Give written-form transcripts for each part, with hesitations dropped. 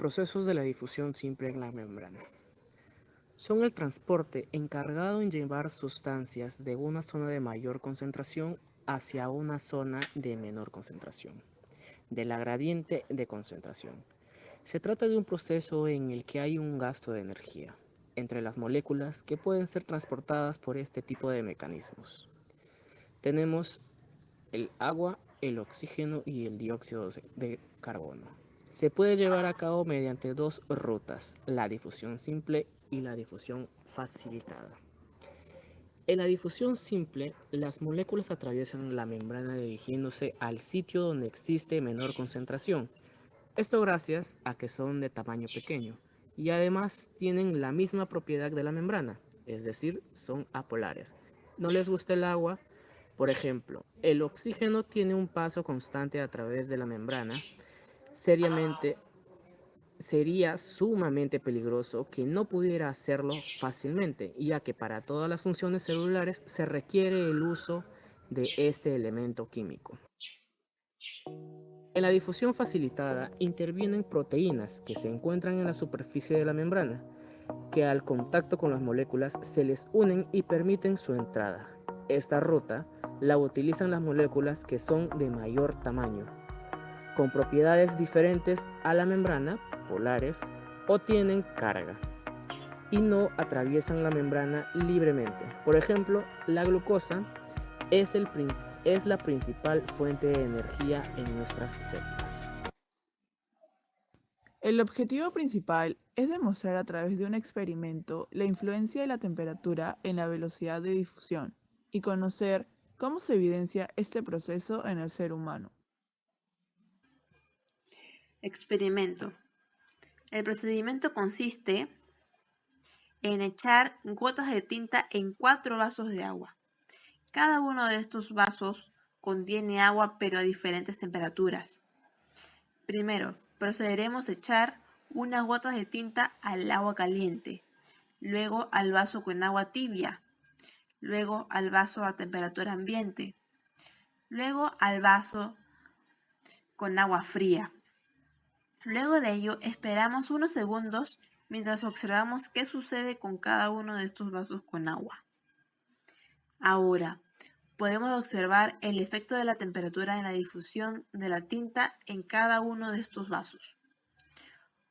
Procesos de la difusión simple en la membrana. Son el transporte encargado en llevar sustancias de una zona de mayor concentración hacia una zona de menor concentración, de la gradiente de concentración. Se trata de un proceso en el que hay un gasto de energía entre las moléculas que pueden ser transportadas por este tipo de mecanismos. Tenemos el agua, el oxígeno y el dióxido de carbono. Se puede llevar a cabo mediante dos rutas, la difusión simple y la difusión facilitada. En la difusión simple, las moléculas atraviesan la membrana dirigiéndose al sitio donde existe menor concentración. Esto gracias a que son de tamaño pequeño y además tienen la misma propiedad de la membrana, es decir, son apolares. No les gusta el agua. Por ejemplo, el oxígeno tiene un paso constante a través de la membrana. Seriamente, sería sumamente peligroso que no pudiera hacerlo fácilmente, ya que para todas las funciones celulares se requiere el uso de este elemento químico. En la difusión facilitada intervienen proteínas que se encuentran en la superficie de la membrana, que al contacto con las moléculas se les unen y permiten su entrada. Esta ruta la utilizan las moléculas que son de mayor tamaño, con propiedades diferentes a la membrana, polares, o tienen carga, y no atraviesan la membrana libremente. Por ejemplo, la glucosa es, es la principal fuente de energía en nuestras células. El objetivo principal es demostrar a través de un experimento la influencia de la temperatura en la velocidad de difusión y conocer cómo se evidencia este proceso en el ser humano. Experimento. El procedimiento consiste en echar gotas de tinta en 4 vasos de agua. Cada uno de estos vasos contiene agua pero a diferentes temperaturas. Primero, procederemos a echar unas gotas de tinta al agua caliente, luego al vaso con agua tibia, luego al vaso a temperatura ambiente, luego al vaso con agua fría. Luego de ello, esperamos unos segundos mientras observamos qué sucede con cada uno de estos vasos con agua. Ahora, podemos observar el efecto de la temperatura en la difusión de la tinta en cada uno de estos vasos.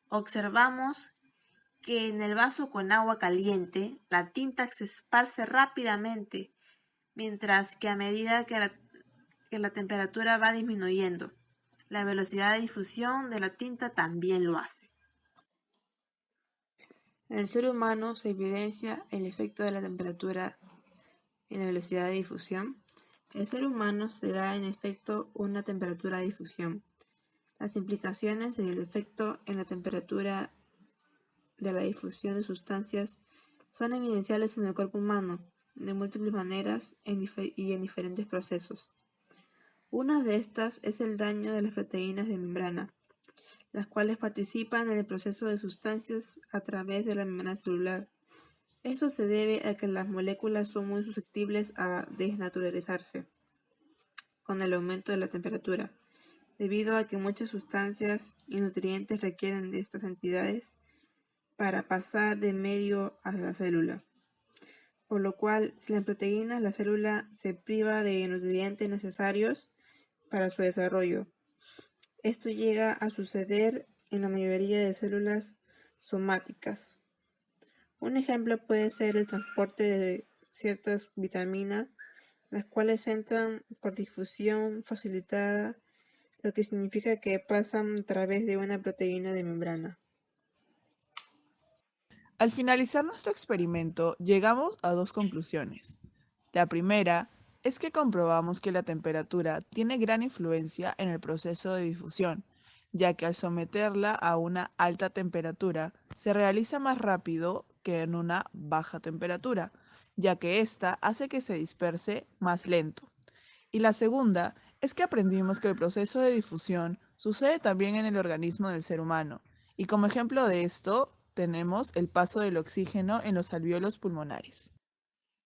Observamos que en el vaso con agua caliente, la tinta se esparce rápidamente, mientras que a medida que la temperatura va disminuyendo, la velocidad de difusión de la tinta también lo hace. En el ser humano se evidencia el efecto de la temperatura en la velocidad de difusión. El ser humano se da en efecto una temperatura de difusión. Las implicaciones del efecto en la temperatura de la difusión de sustancias son evidenciables en el cuerpo humano de múltiples maneras y en diferentes procesos. Una de estas es el daño de las proteínas de membrana, las cuales participan en el proceso de sustancias a través de la membrana celular. Esto se debe a que las moléculas son muy susceptibles a desnaturalizarse con el aumento de la temperatura, debido a que muchas sustancias y nutrientes requieren de estas entidades para pasar de medio a la célula. Por lo cual, sin las proteínas, la célula se priva de nutrientes necesarios para su desarrollo. Esto llega a suceder en la mayoría de células somáticas. Un ejemplo puede ser el transporte de ciertas vitaminas, las cuales entran por difusión facilitada, lo que significa que pasan a través de una proteína de membrana. Al finalizar nuestro experimento, llegamos a dos conclusiones. La primera es que comprobamos que la temperatura tiene gran influencia en el proceso de difusión, ya que al someterla a una alta temperatura se realiza más rápido que en una baja temperatura, ya que ésta hace que se disperse más lento. Y la segunda es que aprendimos que el proceso de difusión sucede también en el organismo del ser humano. Y como ejemplo de esto, tenemos el paso del oxígeno en los alvéolos pulmonares.